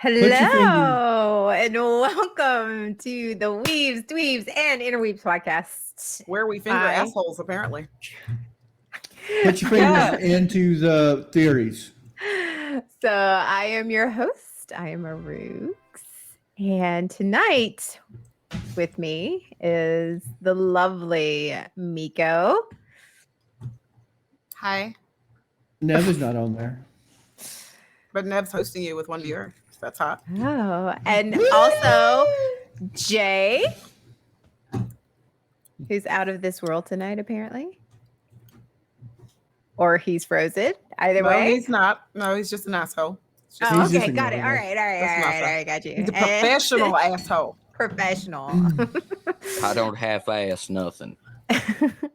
Put your finger. Hello and welcome to the Weebs, Dweebs, and Interweebs podcast. Where we finger assholes, apparently. Put your fingers into the theories. So I am your host. I am Arooks. And tonight with me is the lovely Miko. Hi. Nev is not on there. But Nev's hosting you with one viewer. So that's hot. Oh, and also Jay, who's out of this world tonight, apparently. Or he's frozen. Either No, way. he's not. No, he's just an asshole. Just Oh, He's just okay, got it. ignoring All right, got you. He's a professional asshole. Professional. I don't half-ass nothing.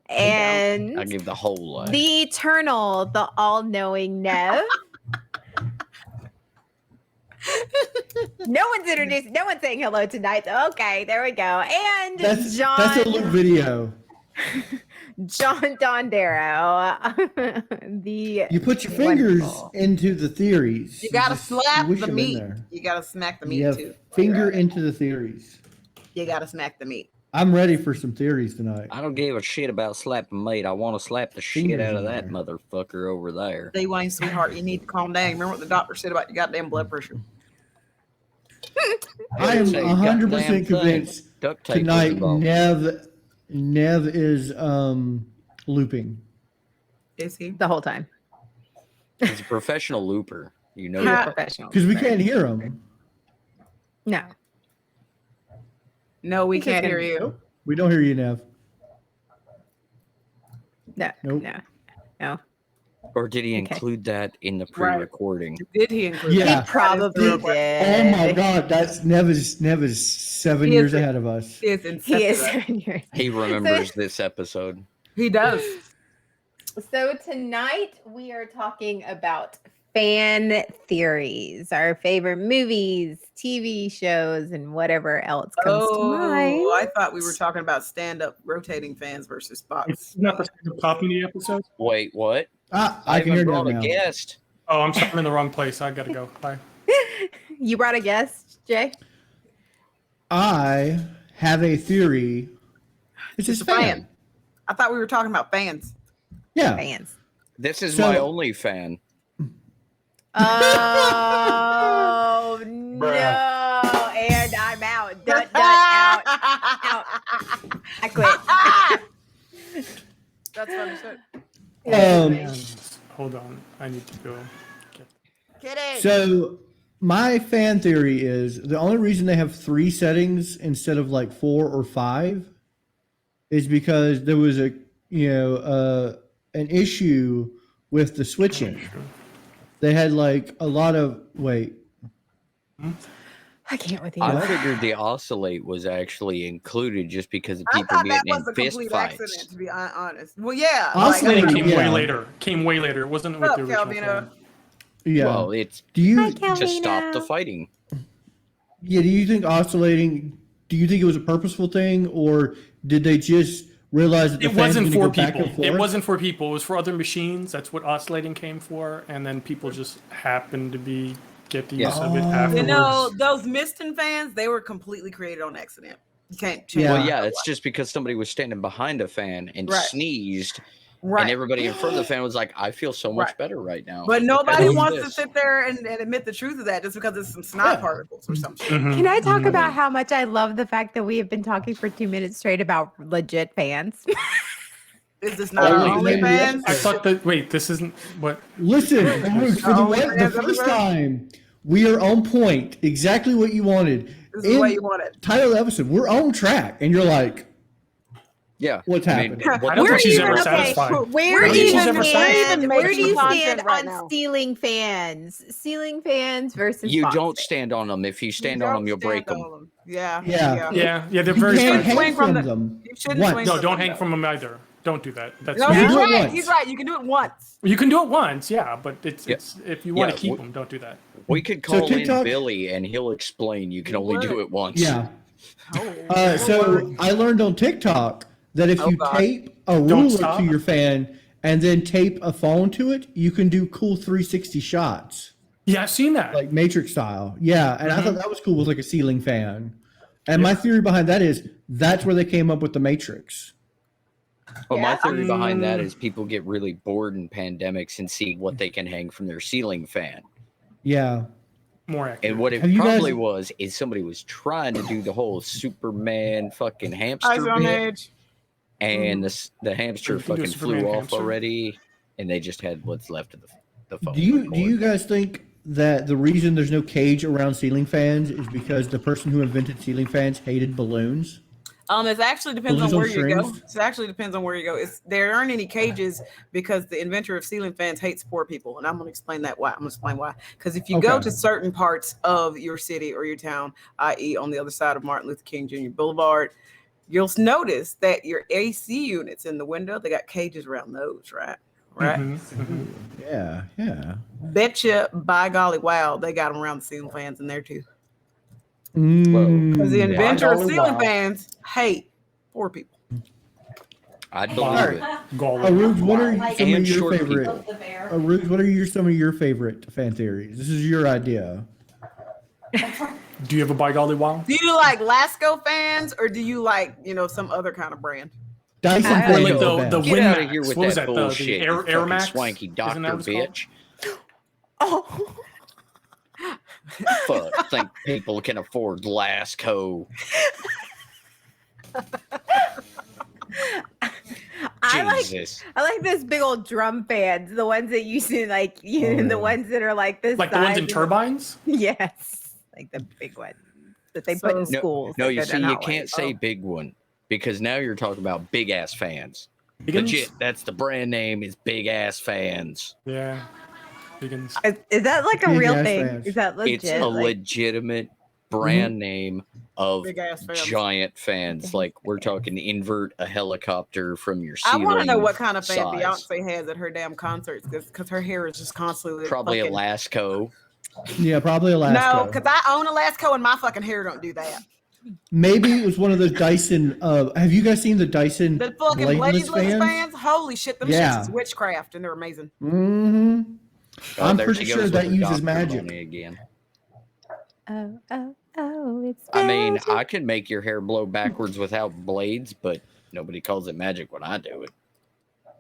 And I give the whole lot. the eternal, the all-knowing Nev. No one's introduced. No one's saying hello tonight. Okay, there we go. And That's John a loop video. Dondero. The You put your fingers wonderful. into the theories. You gotta just slap swish the them in meat. there. You gotta smack the meat You have too. finger into the theories. You gotta smack the meat. I'm ready for some theories tonight. I don't give a shit about slapping meat. I want to slap the shit Fingers out of in that there. motherfucker over there. Dwayne, sweetheart, you need to calm down. Remember what the doctor said about your goddamn blood pressure. I am Say 100% goddamn thing. convinced Duct tape was tonight involved. Nev is looping. Is he? The whole time. He's a professional looper. You know You're a that. professional. Because we can't hear him. No. No, we He's just can't gonna- hear you. We don't hear you, Nev. No. Nope. No. Or did he Okay. include that in the pre-recording? Did he include Yeah. that? He probably That is the- did. Oh my God, that's Nev is 7 He years is- ahead of us. He is He is insensitive. 7 years. He remembers this episode. He does. So tonight we are talking about fan theories, our favorite movies, TV shows, and whatever else comes to mind. I thought we were talking about stand-up rotating fans versus box. It's not the stand-up comedy episode. Wait, what? I can hear even Nev brought a now. guest. Oh, I'm sorry, I'm in the wrong place. I gotta go. Bye. You brought a guest, Jay? I have a theory. It's Just just a fan. fan. I thought we were talking about fans. Yeah. Fans. This is So- my only fan. Oh no! And I'm out. Dut out. I quit. That's funny shit. Hold on. I need to go. Kidding. So my fan theory is the only reason they have 3 settings instead of like 4 or 5 is because there was an issue with the switching. They had like a lot of I can't with you. I figured the oscillate was actually included just because of I people thought that getting was in a fist complete fights. accident, to be honest. Well, yeah. Oscillating It came Yeah. way later. Came way later. It wasn't with What's the up, original. Calvino? film. Yeah. Well, it's do you Hi, to stop Calvino. the fighting. do you think oscillating? Do you think it was a purposeful thing, or did they just realize that the It fans wasn't were for gonna go back and people. It forth? wasn't for people. It was for other machines. That's what oscillating came for. And then people just happened to get the use of it Oh. afterwards. You know, those Miston fans, they were completely created on accident. You can't change Yeah. Well, it. yeah, it's just because somebody was standing behind a fan and Right. sneezed, Right. and everybody in front of the fan was like, "I feel so much Right. better right now." But nobody Because of wants to this. sit there and admit the truth of that just because it's some snot Yeah. particles or something. Mhm. Can I talk Mhm. about how much I love the fact that we have been talking for 2 minutes straight about legit fans? Is this not our Only only maybe fans? I thought that. Wait, this isn't what. Listen, for the, Oh, the yeah, first that's right. time, we are on point. Exactly what you wanted. This is the way you want it. Title of the episode, we're on track, and you're like, Yeah, What's happening? I what don't the think she's fuck ever is that? satisfied. Where I do don't think you she's ever stand? satisfied. Where do you Content stand right on now. stealing fans? Stealing fans versus You box don't fans. stand on them. If you stand on them, you'll break them. Yeah. Yeah. Yeah, they're you very can't special. hang Swing from from the- them. You shouldn't once. swing No, from don't them, hang though. from them either. Don't do that. That's No, You he's do it right. once. He's right. You can do it once. you can do it once, yeah, but it's Yeah. it's if you want Yeah, to keep we- them, don't do that. We could So call TikTok- in Billy, and he'll explain. You can only do it once. Yeah. Oh, So I learned on TikTok that if Oh, you God. tape a Don't ruler stop. to your fan and then tape a phone to it, you can do cool 360 shots. Yeah, I've seen that. like Matrix style. Yeah, and I thought that was cool with like a ceiling fan. And my theory behind that is that's where they came up with the Matrix. Well, my Yeah. theory behind that is people get really bored in pandemics and see what they can hang from their ceiling fan. Yeah. More accurate. And what it Have you probably guys- was is somebody was trying to do the whole Superman fucking Eyes hamster on bit, edge. and the hamster You can do a fucking flew Superman off hamster. already, and they just had what's left of the phone. Do you guys think that the reason there's no cage around ceiling fans is because the person who invented ceiling fans hated balloons? It actually depends Balloons on on where you go. strings? It actually depends on where you go. There aren't any cages because the inventor of ceiling fans hates poor people, and I'm going to explain that why. I'm going to explain why. Because if you go Okay. to certain parts of your city or your town, i.e., on the other side of Martin Luther King Jr. Boulevard, you'll notice that your AC units in the window, they got cages around those, right? Right. Yeah, yeah. Betcha, by golly, wow, they got them around the ceiling fans in there too. Mm. Because the inventor of Golly, ceiling wow. fans hate poor people. I believe it. Arubes, what are some And of your short favorite? Arubes, what are some of your favorite fan theories? This is your idea. Do you have a by golly wow? Do you like Lasco fans or do you like, some other kind of brand? Dyson I fans like are the best. Get Win out of Max. here with What was that that, the bullshit, Air- you Air fucking Max? swanky Isn't doctor that what it's called? bitch. Oh, Fuck, think people can afford Lasco. Jesus. I like those big old drum fans, the ones that you see, like Oh, the yeah. ones that are like this. Like the ones in size. turbines? Yes, like the big ones that they put in So- No, schools. no, that you go see, down you hallways. can't say big one because now you're talking about big ass fans. Biggins? Legit, that's the brand name is big ass fans. Yeah. Biggins. Is that like a Big real ass thing? fans. Is that legit? It's a Like- legitimate brand name of Big ass fans. giant fans. Like we're talking invert a helicopter from your I ceiling. want to know what kind of fan size. Beyonce has at her damn concerts because her hair is just constantly Probably a fucking... Lasco. Yeah, probably Alaska. No, because I own a Lasco and my fucking hair don't do that. Maybe it was one of those Dyson. Have you guys seen the Dyson The fucking bladeless bladeless fans, holy shit, them Yeah. shits is witchcraft and they're amazing. Mm-hmm. Oh, I'm there pretty she sure goes that with her uses doctor magic. money again. Oh, it's I mean, magic. I can make your hair blow backwards without blades, but nobody calls it magic when I do it.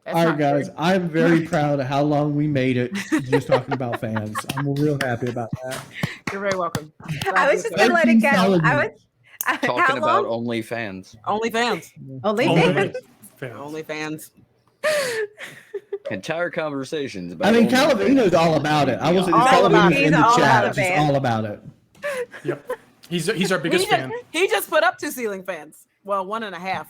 That's All right, not guys. true. I'm very proud of how long we made it just talking about fans. I'm real happy about that. You're very welcome. I was just gonna let it go. 13 solid I was minutes. how Talking about long? OnlyFans. OnlyFans. Only Only fans. fans. OnlyFans. Entire conversations about I mean, OnlyFans. Calavino's all about it. I wasn't All just about Calavino's it. in the He's all chat. about Just it. all about it. Yep. He's our biggest He fan. just put up 2 ceiling fans. Well, 1.5.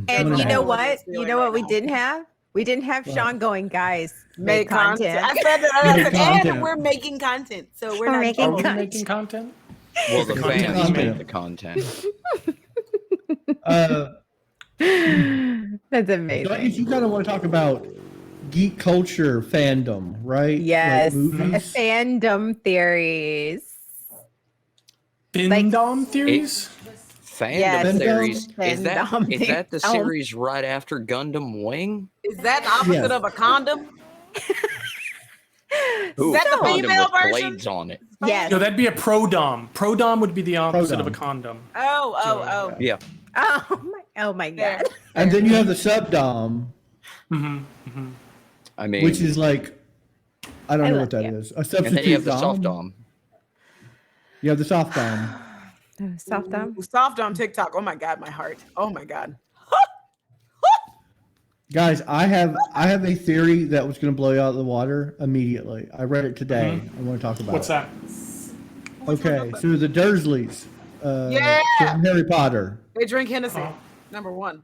And you know Right what? You know what we now. didn't have? We didn't have What? Sean going, guys. Make content. I said that. Make And content. we're making content. So we're We're not making Are doing we content. making content? Well, the Content fans is make made. the content. That's So I amazing. guess you kind of want to talk about geek culture fandom, right? Yes, Like movies. fandom theories. Findom theories? Fandom Yes. theories. Is Fandom that the theories. series right after Gundam Wing? Is that the opposite Yes. of a condom? Ooh, that the condom female with version? blades on it. Yes. No, that'd be a pro-dom. Pro-dom would be the opposite of a Pro-dom. condom. Oh. Yeah. Oh my There. god. And then you have the subdom, I mean, which is like, I don't I know love what that you. is. A and substitute then you have the dom. soft dom. You have the soft dom. Soft dom. Soft on TikTok. Oh my God, my heart. Oh my God. Guys, I have a theory that was going to blow you out of the water immediately. I read it today. I want to talk about What's it. that? Okay, so the Dursleys Yeah. from Harry Potter. They drink Hennessy. Number one.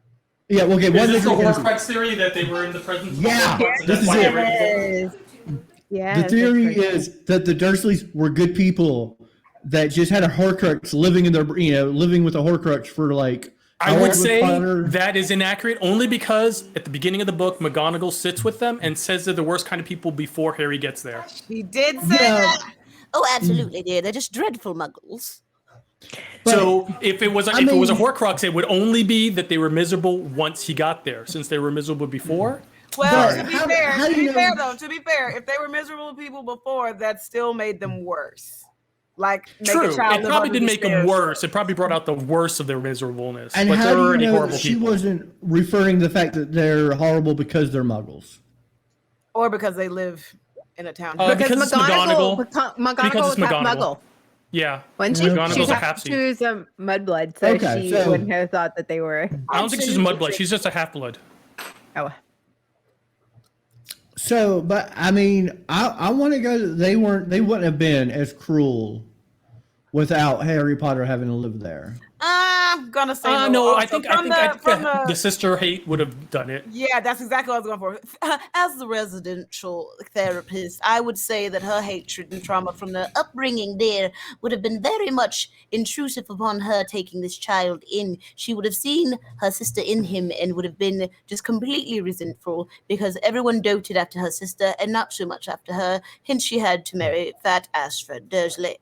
Yeah, okay, Is one this the thing- Horcrux theory that they were in the presence of Yeah, Horcrux, and this that's is why it. they read the book? Yes. The theory is that the Dursleys were good people that just had a Horcrux living in their, living with a Horcrux for like. I however would say Potter- that is inaccurate only because at the beginning of the book, McGonagall sits with them and says they're the worst kind of people before Harry gets there. He did say Yeah. that. Oh, absolutely, dear. They're just dreadful muggles. So if it was a I Horcrux, mean- it would only be that they were miserable once he got there. Since they were miserable before, Well, But to be how- fair, how to do you be fair know- though, to be fair, if they were miserable people before, that still made them worse. Like make True. a child It live probably under didn't the make them stairs. worse. It probably brought out the worst of their miserableness. And But how they're do you already know horrible that she people. wasn't referring to the fact that they're horrible because they're muggles? Or because they live in a town. Because it's McGonagall. McGonagall Because was it's half McGonagall. Muggle. Yeah. Wasn't she? McGonagall's She was, a half, half-seed. she was a mudblood, so Okay, she so- wouldn't have thought that they were. I don't think she's a mudblood. She's just a half-blood. Oh, So, but I mean, I want to go. They wouldn't have been as cruel without Harry Potter having to live there. I'm gonna say No, also. I think From the sister hate would have done it. yeah, that's exactly what I was going for. As the residential therapist, I would say that her hatred and trauma from the upbringing there would have been very much intrusive upon her taking this child in. She would have seen her sister in him and would have been just completely resentful because everyone doted after her sister and not so much after her. Hence, she had to marry fat Ashford Dursley.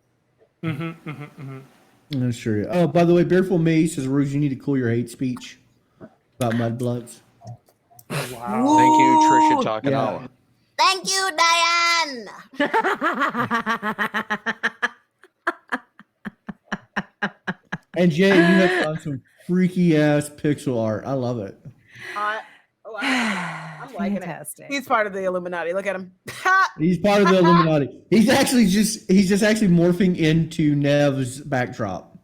That's true. Oh, by the way, Beerful Me says, Rouge, you need to cool your hate speech about mudbloods. Wow. Thank you, Trisha Ooh. Takanawa. Thank you, Diane. And Jay, you have done some freaky ass pixel art. I love it. I'm liking fantastic. it. He's part of the Illuminati. Look at him. He's part of the Illuminati. He's just actually morphing into Nev's backdrop.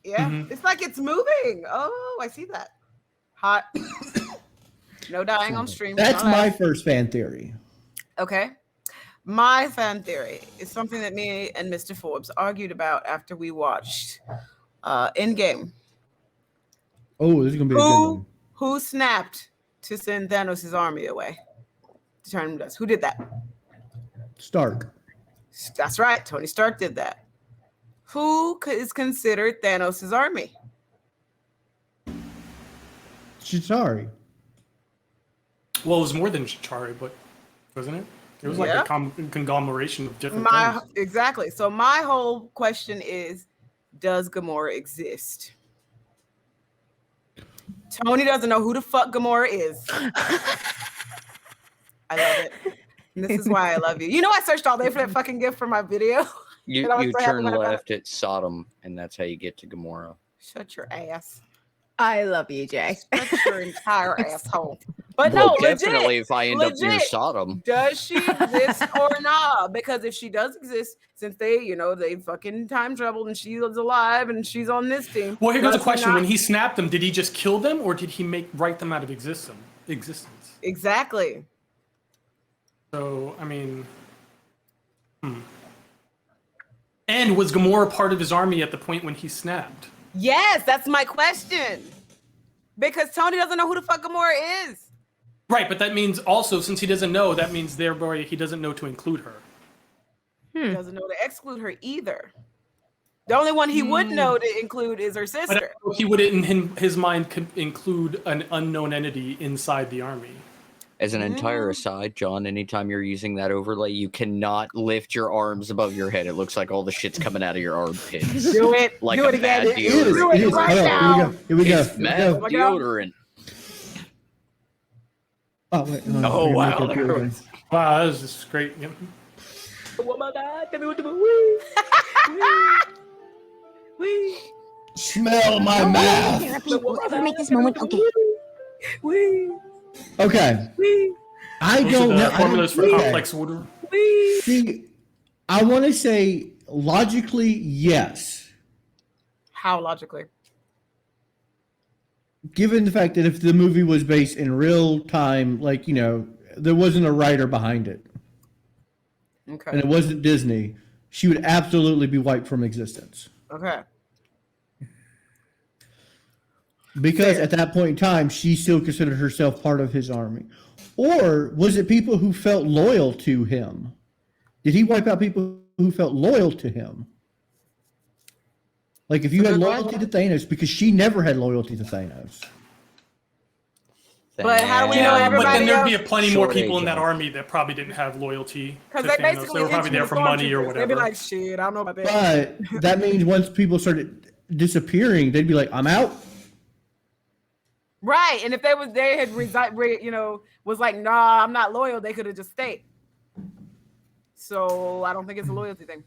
Yeah, it's like it's moving. Oh, I see that. Hot. No dying on stream. That's All my right. first fan theory. Okay. My fan theory is something that me and Mr. Forbes argued about after we watched Endgame. Oh, this is gonna be a good one. Who snapped to send Thanos' army away? To turn him dust. Who did that? Stark. That's right. Tony Stark did that. Who is considered Thanos' army? Chitauri. Well, it was more than Chitauri, but wasn't it? It was like Yeah. a conglomeration of different things. Exactly. So my whole question is, does Gamora exist? Tony doesn't know who the fuck Gamora is. I love it. And this is why I love you. You know, I searched all day for that fucking gift for my video. You And I was so happy turn when I found left at Sodom, and that's how you get to Gamora. Shut your ass. I love you, Jay. Shut your entire asshole. But Well, no, definitely legit. if I end up near legit. Sodom. Does she exist or not? Because if she does exist, since they fucking time traveled and she is alive and she's on this team. Well, here goes does a she question. not- When he snapped them, did he just kill them, or did he write them out of existence? Exactly. So, I mean, And was Gamora part of his army at the point when he snapped? Yes, that's my question. Because Tony doesn't know who the fuck Gamora is. Right, but that means also, since he doesn't know, that means thereby he doesn't know to include her. He doesn't know to exclude her either. The only one he would know to include is her But sister. he would, in his mind, could include an unknown entity inside the army. As an entire aside, John, anytime you're using that overlay, you cannot lift your arms above your head. It looks like all the shit's coming out of your armpits. Do it. Like do a it again. bad It is. Do It it is. right Hold on, now. Here we go. It's Here we mad go. my God. deodorant. Oh, wait. Oh, Here, wow, make it there good. was- Wow, that was just great. Yep. Oh my God. Tell me what to do. Wee. Smell my mouth. Therapy will ever make this moment okay. Wee. Okay. Wee. I Those don't are know. the formulas for Okay. complex order. Wee. See, I want to say logically, yes. How logically? Given the fact that if the movie was based in real time, like, there wasn't a writer behind it and Okay. it wasn't Disney, she would absolutely be wiped from existence. Okay. Because Fair. at that point in time, she still considered herself part of his army. Or was it people who felt loyal to him? Did he wipe out people who felt loyal to him? Like if you had loyalty to Thanos, because she never had loyalty to Thanos. But how do we know Yeah, but everybody then there'd be else- plenty more Short people age in that on. army that probably didn't have loyalty to Because they Thanos. basically They were probably there for money or They'd whatever. be like, shit, I don't know about that. But that means once people started disappearing, they'd be like, I'm out. Right. And if they had was like, nah, I'm not loyal, they could have just stayed. So I don't think it's a loyalty thing.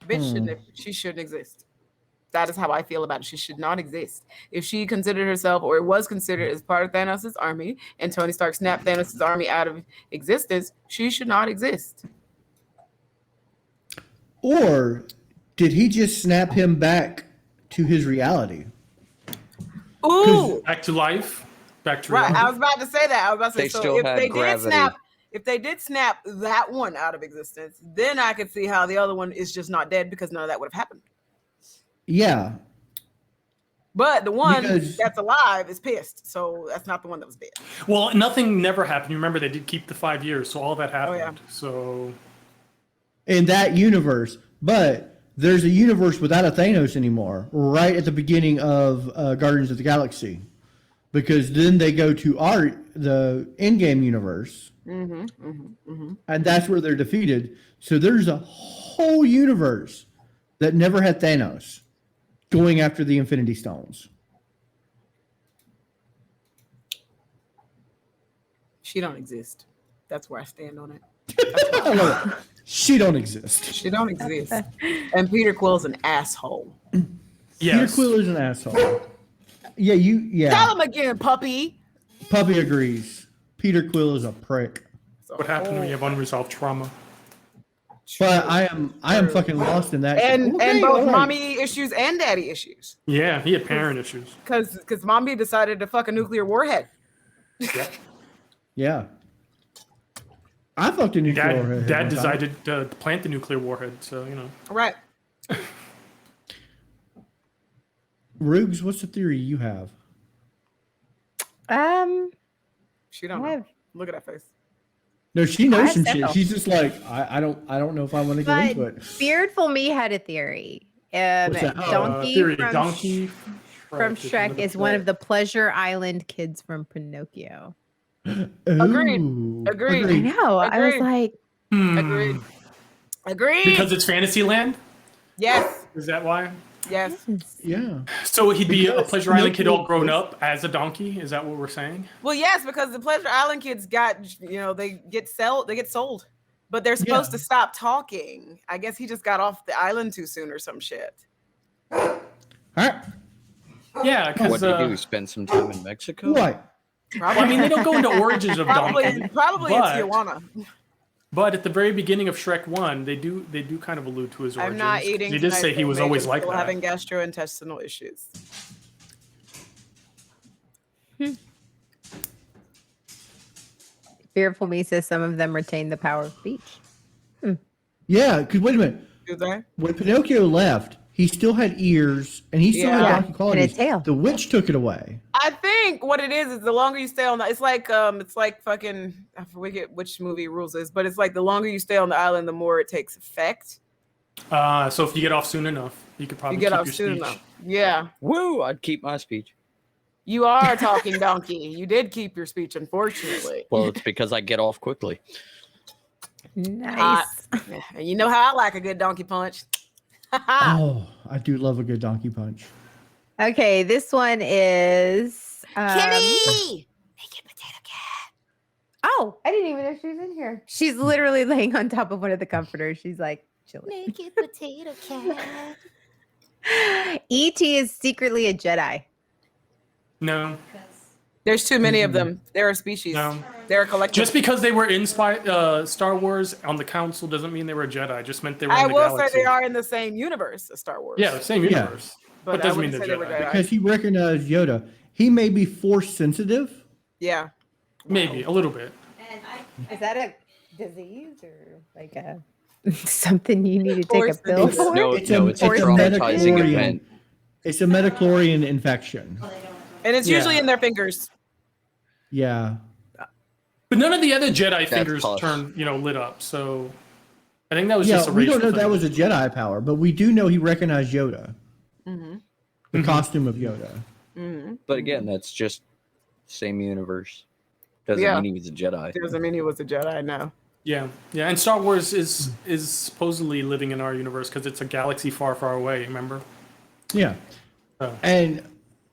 Bitch she shouldn't exist. That is how I feel about it. She should not exist. If she considered herself, or was considered as part of Thanos' army, and Tony Stark snapped Thanos' army out of existence, she should not exist. Or did he just snap him back to his reality? Ooh, Back to life. Back to right. reality. I was about to say that. I was about to say, They so still had gravity. if they did snap that one out of existence, then I could see how the other one is just not dead, because none of that would have happened. Yeah. But the one Because- that's alive is pissed, so that's not the one that was dead. Well, nothing never happened. You remember they did keep the 5 years, so all that happened. yeah. So In that universe, but there's a universe without a Thanos anymore, right at the beginning of Guardians of the Galaxy, because then they go to the Endgame universe, and that's where they're defeated. So there's a whole universe that never had Thanos going after the Infinity Stones. She don't exist. That's where I stand on it. I love it. She don't exist. She don't exist. And Peter Quill's an asshole. Peter yes. Quill is an asshole. Yeah. Tell him again, puppy. Puppy agrees. Peter Quill is a prick. What happened when you have unresolved trauma? But I am fucking lost in that. And shit. and both all right. mommy issues and daddy issues. Yeah, he had parent issues. Because mommy decided to fuck a nuclear warhead. Yeah. Yeah. I fucked a nuclear warhead. Dad one time. decided to plant the nuclear warhead, so Right. Rubes, what's the theory you have? She don't I know. have- Look at that face. No, she I knows have some shit. several. She's just like, I don't know if I want to get But into it. Beardful Me had a theory. What's that? Donkey theory. from Donkey from Shrek is one of the the Pleasure Island kids from Pinocchio. Agreed. Ooh, Agreed. I know. I was Agreed. like, Agreed. Agreed. because it's Fantasyland. yes. Is that why? Yes. Yeah. So he'd be a Because Pleasure Island kid all Pinocchio grown is- up as a donkey. Is that what we're saying? Well, yes, because the Pleasure Island kids got, they get sold, but they're supposed Yeah. to stop talking. I guess he just got off the island too soon or some shit. All right. Yeah, because What did he do? Spend some time in Mexico? What? Probably, I mean, they don't go into origins of donkey. probably but, it's Tijuana. But at the very beginning of Shrek 1, they do kind of allude to his I'm origins. not eating. He did say tonight, he was Maybe always I'm like still that. having gastrointestinal issues. Beardful Me says some of them retain the power of speech. Yeah, because wait a minute. Do they? When Pinocchio left, he still had ears and he still had Yeah. donkey And a qualities. tail. The witch took it away. I think what it is the longer you stay on the, it's like fucking, I forget which movie rules this, but it's like the longer you stay on the island, the more it takes effect. So if you get off soon enough, you could probably You get keep off your soon speech. enough. Yeah. Woo! I'd keep my speech. You are a talking donkey. You did keep your speech, unfortunately. Well, it's because I get off quickly. Nice. And you know how I like a good donkey punch. Oh, I do love a good donkey punch. Okay, this one is. Kitty! Make it potato cat. Oh, I didn't even know she was in here. She's literally laying on top of one of the comforters. She's like chilling. Make it potato cat. E.T. is secretly a Jedi. No, There's too many of them. They're a species. no. They're a collective. Just because they were in Star Wars on the council doesn't mean they were a Jedi. Just meant they were I in the will galaxy. say they are in the same universe as Star Wars. Yeah, the same Yeah. universe. but But I doesn't mean wouldn't they're say they were Jedi. Jedi. Because he recognized Yoda. He may be force sensitive. Yeah. Maybe a little bit. Is that a disease or like a something you need to take a Force pill disease. for? No, It's no, a- it's a it's a traumatizing metachlorian. event. It's a metachlorian infection. And it's Yeah. usually in their fingers. Yeah. But none of the other Jedi That's fingers tough. turned, lit up. So I think that was Yeah, just a we don't racial know that thing. was a Jedi power, but we do know he recognized Yoda. Mm-hmm. The costume of Yoda. Mm-hmm. But again, that's just same universe. Doesn't Yeah. mean he was a Jedi. Doesn't mean he was a Jedi, no. Yeah, and Star Wars is supposedly living in our universe because it's a galaxy far, far away. Remember? Yeah. Oh. And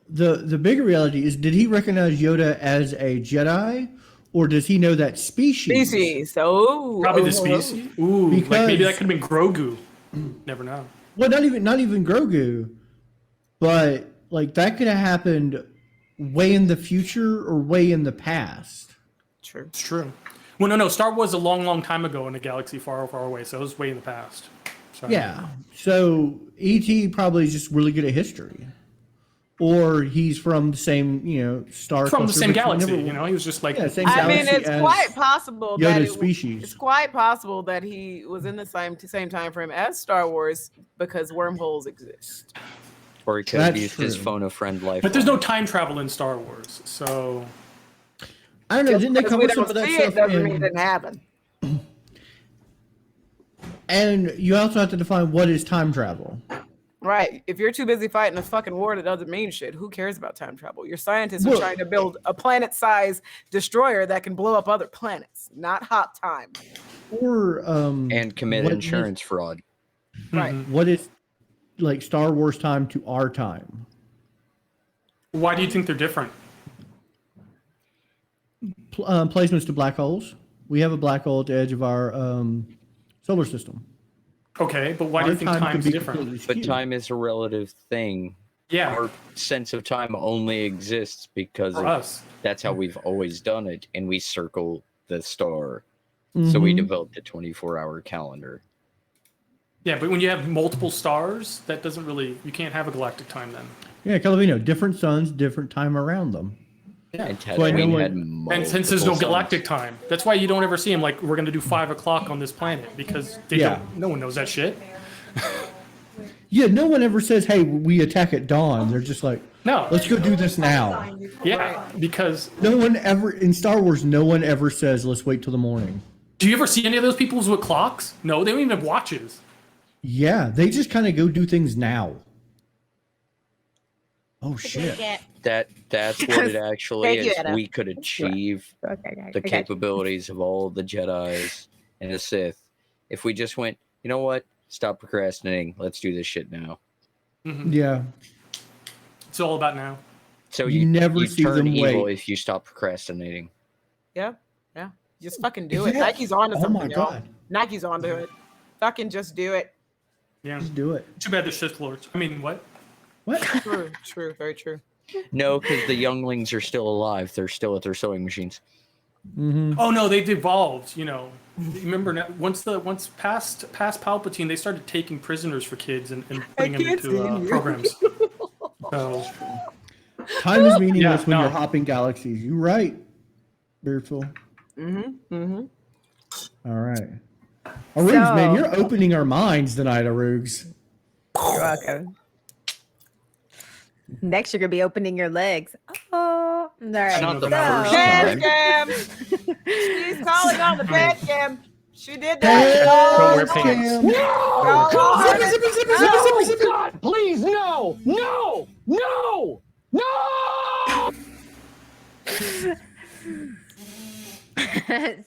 the bigger reality is, did he recognize Yoda as a Jedi, or does he know that species? Species. So Probably the species. Ooh, like maybe that Because- could have been Grogu. Never know. Well, not even Grogu, but like that could have happened way in the future or way in the past. True. It's true. Well, no. Star Wars a long, long time ago in a galaxy far, far away. So it was way in the past. So, Yeah. So E.T. probably is just really good at history, or he's from the same star from the cluster, same but you galaxy. never- You know, he was just like Yeah, same I mean, galaxy it's as quite possible that Yoda's species. it's quite possible that he was in the same time frame as Star Wars because wormholes exist. Or he could have That's used his true. phone a friend life. But there's no time travel in Star Wars, so I don't know. Didn't they Because we cover some don't of that see it stuff? doesn't mean it didn't happen. And you also have to define what is time travel. Right. If you're too busy fighting a fucking war that doesn't mean shit, who cares about time travel? Your scientists are Well- trying to build a planet-sized destroyer that can blow up other planets, not hot time. Or and commit what insurance fraud. Right. what is like Star Wars time to our time? why do you think they're different? Placements to black holes. We have a black hole at the edge of our solar system. Okay, but why do Our you think time can time's be different? completely But skewed. time is a relative thing. Yeah, Our sense of time only exists because for us. that's how we've always done it, and we circle the star. So we Mhm. developed a 24-hour calendar. Yeah, but when you have multiple stars, that doesn't really. You can't have a galactic time then. Yeah, Calavino, different suns, different time around them. And So I know Tatooine what- had And since there's no multiple suns. galactic time, that's why you don't ever see them. Like we're gonna do 5 o'clock on this planet because they Yeah. don't. No one knows that shit. Yeah, no one ever says, "Hey, we attack at dawn." They're just like, No. "Let's go do this now." Yeah, because No one ever in Star Wars. No one ever says, "Let's wait till the morning." do you ever see any of those people with clocks? No, they don't even have watches. Yeah, they just kind of go do things now. Oh shit! That's what it actually Thank you, is. Anna. We could achieve the capabilities of all the Jedis and the Sith if we just went, you know what? Stop procrastinating. Let's do this shit now. Yeah, It's all about now. So You never you see turn them evil wait. if you stop procrastinating. Yeah. Yeah. Just fucking do Is it. that- Nike's on to oh something, my y'all. God. Nike's on to it. Fucking just do it. Yeah. just do it. Too bad the Sith Lords. I mean, what? What? True. True. Very true. No, because the younglings are still alive. They're still at their sewing machines. Mm-hmm. Oh no, they've evolved. You know, remember now, once past Palpatine, they started taking prisoners for kids and putting them can't into see you. programs. So Time is meaningless Yeah, when no. you're hopping galaxies. You're right, Beardful. Mm-hmm. Mm-hmm. All right. Arugs, man, you're opening our minds tonight, Arugs. You're welcome. Next, you're gonna be opening your legs. Oh, all right. Not the So- first Bad time. cam. She's calling on the bad cam. She did Hey, that. Don't wear Oh, pants. call on it. God, please, no, no, no, no!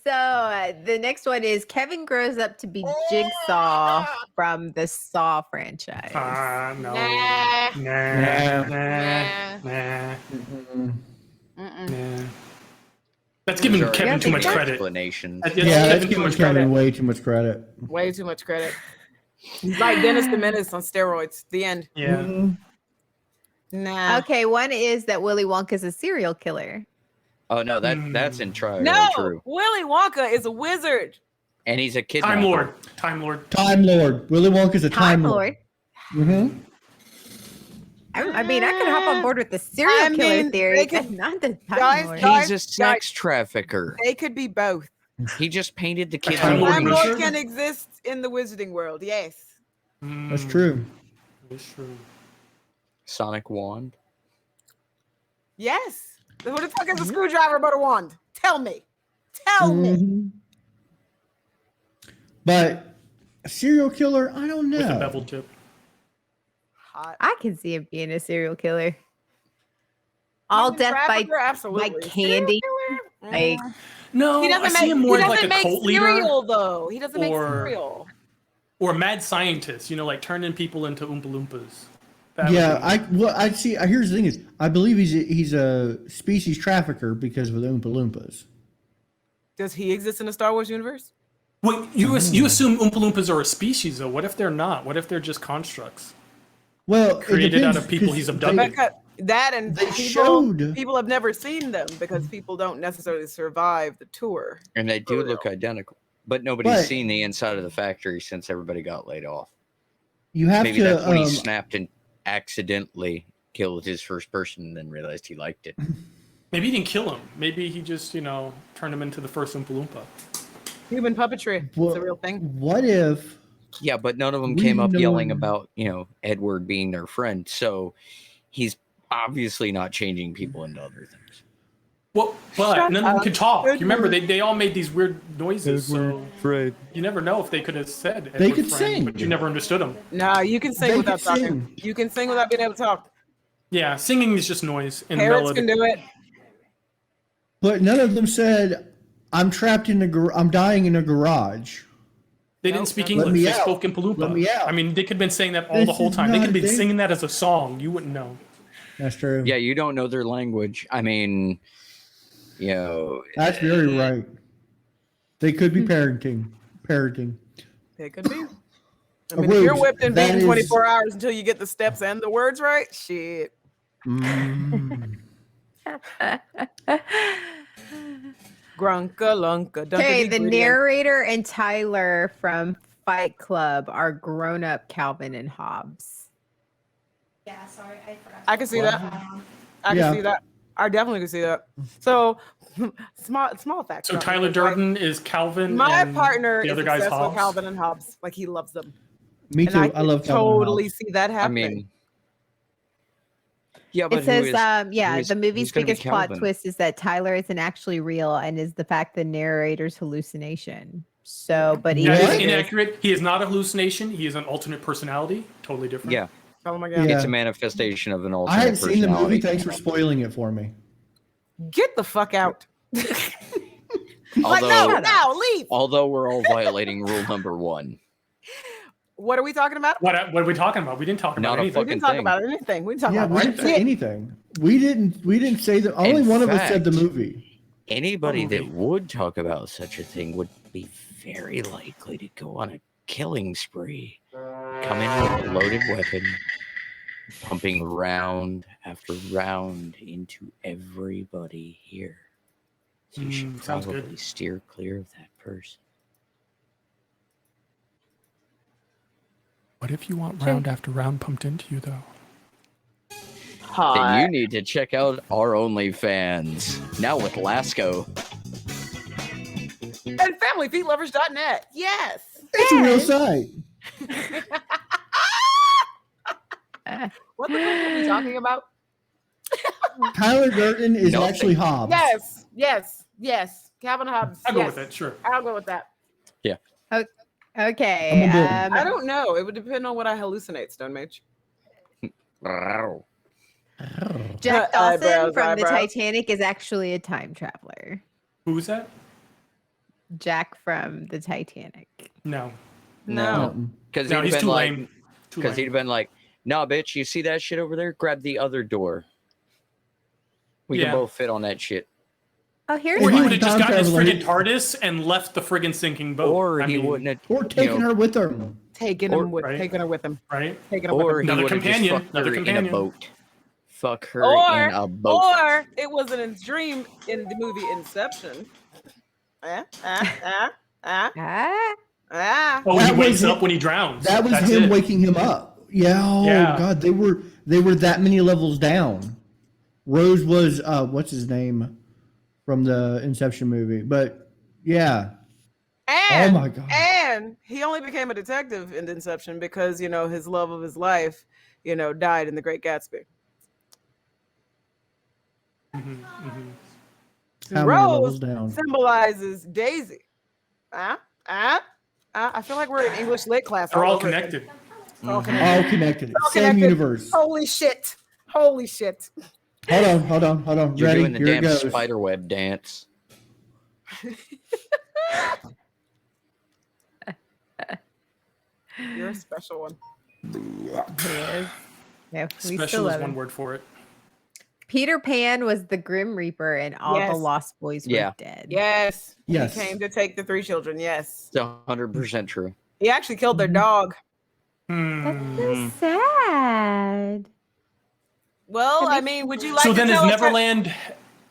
So the next one is Kevin grows up to be Jigsaw from the Saw franchise. No. Nah. Nah. Nah. Nah. Mm-mm. Nah. That's giving Those are Kevin too much Yeah, credit. Explanations. That's Yeah, giving that's too giving much Kevin credit. way too much credit. Way too much credit. He's like Dennis the Menace on steroids. The end. Yeah. Mhm. Nah. Okay, one is that Willy Wonka's a serial killer. Oh no, that's entirely No, true. Willy Wonka is a wizard. And he's a kid. Time Lord. Time Lord. Time Lord. Willy Wonka's a Time Lord. Mm-hmm. I mean, I could hop on board with the serial I killer mean, theory, they could- but not the Time Guys, Lord. guys, He's a sex trafficker. They could be both. He just painted the kids Time in Lord Time green. Wizard? Lord can exist in the wizarding world. Yes. That's true. That's true. Sonic wand. Yes. Who the fuck is a screwdriver but a wand? Tell me. Tell me. Mhm. But a serial killer, I don't With a know. beveled tip. Hot. I can see him being a serial killer. All Human death by trafficker? Absolutely. Serial candy. killer? Like, No, He I doesn't see make, him more he as like doesn't a make cult leader cereal though. He doesn't make or- cereal. or a mad scientist. You know, like turning people into Oompa Loompas. That Yeah, would be- I see. Here's the thing: is I believe he's a species trafficker because of the Oompa Loompas. Does he exist in the Star Wars universe? Wait, you assume Oompa Loompas are a species, though. What if they're not? What if they're just constructs? Well, Created it out depends, of people 'cause he's they- abducted. Because that and They people, showed- people have never seen them because people don't necessarily survive the tour. And they do For look real. identical. But nobody's But- seen the inside of the factory since everybody got laid off. You have Maybe to. that's when he snapped and accidentally killed his first person and then realized he liked it. Maybe he didn't kill him. Maybe he just, turned him into the first Oompa Loompa. Human puppetry. It's a real thing. What if? Yeah, but none of them We came up know- yelling about, Edward being their friend. So he's obviously not changing people into other things. Well, but Shut none of them up, could talk. You remember, Edward. they all made these weird noises. So Fred. you never know if they could have said They Edward could friend, sing. but you never understood them. No, you can sing They without could talking. sing. You can sing without being able to talk. Yeah, singing is just noise and Parrots melody. can do it. But none of them said, "I'm trapped in I'm dying in a garage." They didn't speak Let English. me They out. spoke in Paloopa. Let me out. I mean, they could have been saying that all This the whole is time. They could not have been a thing. singing that as a song. You wouldn't know. That's true. Yeah, you don't know their language. I mean, That's very right. They could be parroting. They could be. I A mean, if you're rogue, whipped and that beaten is- 24 hours until you get the steps and the words right, shit. Mm. Grunka lunka. Okay, the dunkity-gritty. narrator and Tyler from Fight Club are grown up Calvin and Hobbes. Yeah, sorry, I forgot. I can see that. I Yeah. can see that. I definitely can see that. So, small facts. So Tyler Durden is Calvin. My and partner the is other guy's obsessed with Hobbs. Calvin and Hobbes. Like he loves them. Me And too. I I can love Calvin and totally Hobbes. see that I happening. mean, yeah, but It says, who the movie's who's gonna be biggest plot Calvin? twist is that Tyler isn't actually real and is the fact the narrator's hallucination. So, but even That What? is if it is- inaccurate. He is not a hallucination. He is an alternate personality. Totally different. Yeah, Oh my god. Yeah. it's a manifestation of an I alternate hadn't seen the movie. personality. Thanks for spoiling it for me. Get the fuck out. Like, Although, no, leave. although we're all violating rule number 1. What are we talking about? What are we talking about? We didn't talk Not about a anything. We didn't talk fucking about anything. We didn't talk Yeah, about we didn't say shit. anything. We didn't say that. Only In one of us said the fact- movie. Anybody that movie? would talk about such a thing would be very likely to go on a killing spree, come in with a loaded weapon, pumping round after round into everybody here. So you should sounds probably good. steer clear of that person. What if you want round after round pumped into you, though? Then you need to check out our OnlyFans now with Lasco. And familyfeetlovers.net. Yes. It's a real site. What the fuck are we talking about? Tyler Durden is Nothing. actually Hobbs. Yes. Calvin Hobbes. I'll go yes. with it. Sure. I'll go with that. Okay. I'm gonna do it. I don't know. It would depend on what I hallucinate, Stone Mage. Jack Dawson Eyebrows, from the eyebrows. Titanic is actually a time traveler. Who's that? Jack from the Titanic. No. No. Because No, he'd he's been too like, lame. Too because he'd lame. been like, "No, bitch, you see that shit over there? Grab the other door. We can Yeah. both fit on that shit." Oh, here's Or he Or would one. have just time gotten his traveler. friggin' TARDIS and left the friggin' sinking boat. Or I he mean, wouldn't have, Or taking her with him. Taking Or- him with right. taking her with him. Right? Taking her or with he him. Another would have just companion, fucked another her in a companion. boat. Fuck her Or- in a boat. Or it was a dream in the movie Inception. Ah, Oh, he That wakes was up it. when he drowns. That was That's him it. waking him up. Yeah. Oh Yeah. God, they were that many levels down. Rose was what's his name from the Inception movie, but yeah. And, Oh my God. And he only became a detective in Inception because, his love of his life, died in The Great Gatsby. Mhm, mhm. How many levels Rose down? symbolizes Daisy. I feel like we're in English lit class. They're all over again. connected. All connected. All connected. All Same connected. universe. Holy shit. Hold on. You're Ready? doing the Here it damn goes. spiderweb dance. You're a special one. yes. Yeah, we Special still is love one him. word for it. Peter Pan was the Grim Reaper, and all the Yes. Lost Boys Yeah. were dead. Yes. Yes. He came to take the 3 children. Yes. It's 100% true. He actually killed their dog. That's Hmm. so sad. Well, That I makes mean, me would you sad. like So to then is tell us? Neverland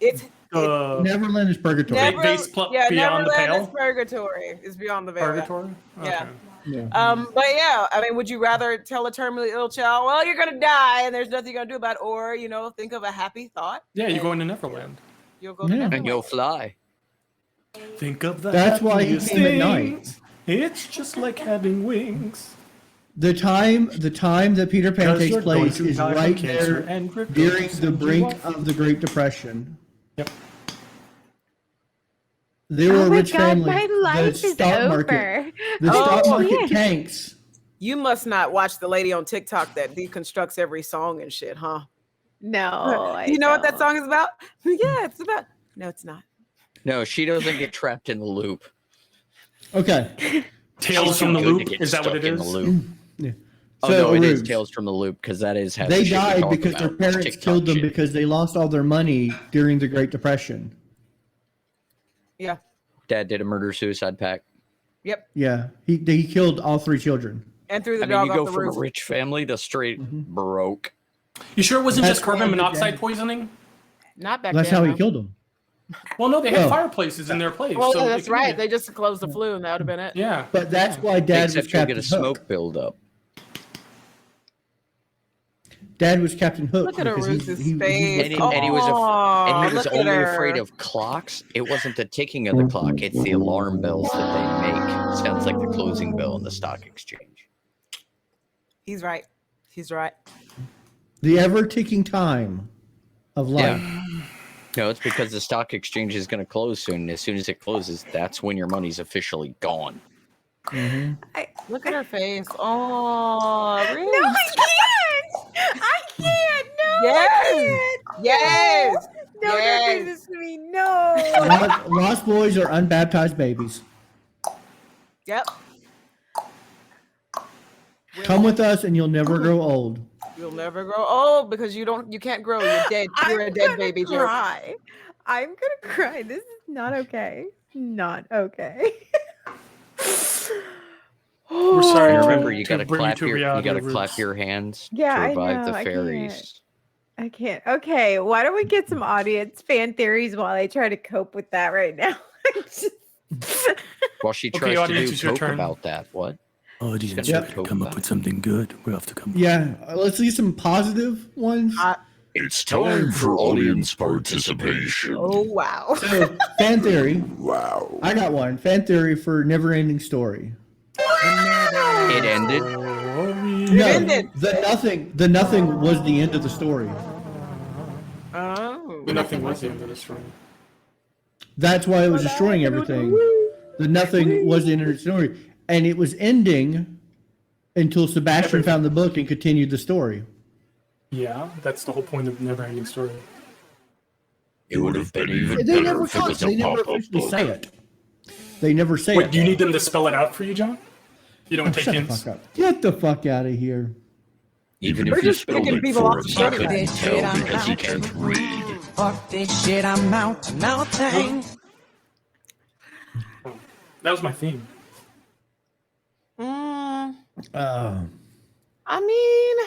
It's Neverland is purgatory. never. base Yeah, beyond the Neverland is pale? purgatory. Is beyond the veil. yeah. Purgatory? Yeah. Okay. Yeah. But yeah, I mean, would you rather tell a terminally ill child, well, you're gonna die and there's nothing you're gonna do about it, or think of a happy thought? Yeah, you're and going to Neverland. You'll go to Yeah. And Neverland. you'll fly. Think of the That's why he happiest came at night. things. It's just like having wings. The time that Peter Pan 'Cause takes you're going place to is die from right cancer there and rip during off the and brink you of the Great Depression. Yep. They were Oh a my rich God, family. my life the is stock over. market, the Oh, stock market yes. tanks. You must not watch the lady on TikTok that deconstructs every song and shit, huh? No, I You know what that don't. song is about? Yeah, it's about. No, it's not. No, she doesn't get trapped in the loop. Okay. Tales She's from the too good to Loop. get Is that what stuck it in the is? loop. Yeah. Oh So, no, it is Arubes, Tales from the Loop because that is how They died because their parents killed them shit. because they lost all their money during the Great Depression. Yeah. Dad did a murder-suicide pact. Yep. Yeah. He killed all 3 children. And threw the I mean, dog you off go the from roof. a rich family to straight broke. You sure it wasn't That's just carbon why the monoxide dad- poisoning? Not back That's then. how he no. killed them. Well, no, they had Oh. fireplaces in their place. Well, so that's it- right. They just closed the flue, and that would have been it. Yeah. But that's why Dad Except was you'll Captain get a Hook. smoke buildup. Dad was Captain Hook. Look at her because Ruth's he was face. And he was Look at only her. afraid of clocks. It wasn't the ticking of the clock; it's the alarm bells that they make. Sounds like the closing bell in the stock exchange. He's right. He's right. the ever ticking time of life. No, it's because the stock exchange is going to close soon. And as soon as it closes, that's when your money's officially gone. Look at her face. Oh, No, really? I can't. I can't. No, Yes. I can't. Yes. No, Yes. don't do this to me. No. Lost boys are unbaptized babies. Yep. Come with us and you'll never grow old. You'll never grow old because you can't grow. You're dead. You're a dead baby. Joe. Cry. I'm gonna cry. This is not okay. Not okay. We're sorry. And to- remember, you to got to bring clap to your reality, clap Roots. your hands Yeah, to I revive know, the I fairies. I can't. Okay, why don't we get some audience fan theories while I try to cope with that right now? I'm just- While she Okay, tries audience, to it's do your coke turn. about that. What? Audience, Yep. we gotta come up with something good. We have to come. Yeah, let's do some positive ones. It's time for audience participation. Oh wow. So, fan theory. Wow. I got one. Fan theory for Never Ending Story. It ended. No, ended. the nothing was the end of the story. Oh. But nothing was the end of the story. That's why it was destroying everything. The nothing was the end of the story. And it was ending until Sebastian found the book and continued the story. Yeah, that's the whole point of Never-Ending Story. It would have been even They better never if it was a they never pop-up officially book. say it. They never say Wait, it. do you need them to spell it out for you, John? You don't take Shut the hints? fuck up. Get the fuck out of here. Even We're if you just spelled picking it people for off him, the he street. couldn't tell because he can't read. Fuck this shit, I'm out, nothing. That was my theme. Mm, Uh, I mean,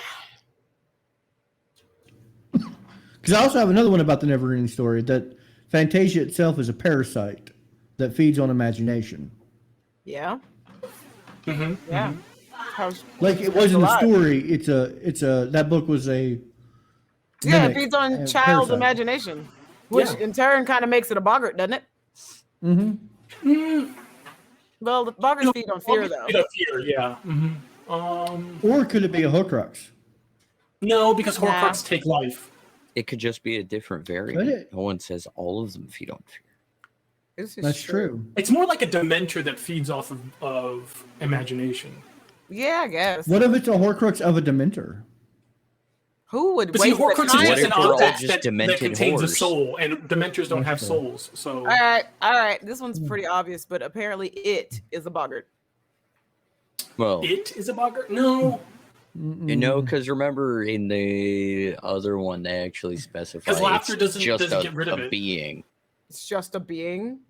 Because I also have another one about the Never Ending Story that Fantasia itself is a parasite that feeds on imagination. yeah. Mm-hmm. Yeah. How's- Like it wasn't a alive. story. It's a that book was a Yeah, it mimic, feeds on a child parasite. imagination, which Yeah. in turn kind of makes it a boggart, doesn't it? Mm-hmm. Well, the boggarts feed on fear, though. Feed on fear, yeah. Mm-hmm. Or could it be a Horcrux? No, because Nah. Horcrux take life. It could just be a different variant. it? No one says all of them feed on fear. This is That's true. It's more like a Dementor that feeds off of imagination. Yeah, I guess. What if it's a Horcrux of a Dementor? Who would But see, waste the Horcrux time? is What just if an we're all object just that demented contains a whores? soul, and Dementors don't have souls. So All right. This one's pretty obvious, but apparently it is a boggart. Well, it is a boggart? No. You know, because remember in the other one they actually specify Because laughter it's doesn't just get rid of a it. being. It's just a being.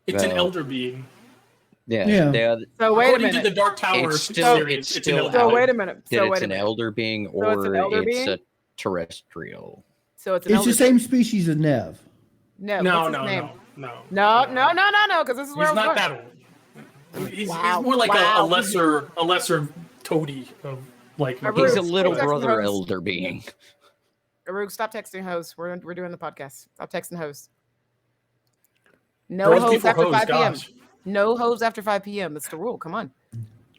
It's an Well, elder being. Yeah. So wait a According to minute. the Dark Tower It's still series, it's still an So elder. wait a minute. that So it's wait a an minute. elder being So it's an or elder it's being? a terrestrial. So it's an It's elder the same species as Nev. No, No, what's his no, name? no. No, because this is where He's I was not going. that old. He's Wow, more like wow. a lesser toady of like. Arug, He's a stop little texting brother host. elder being. Arug, stop texting host. We're doing the podcast. Stop texting host. No Girls hoes before after hoes, 5 p.m. gosh. No hoes after 5 p.m. That's the rule. Come on.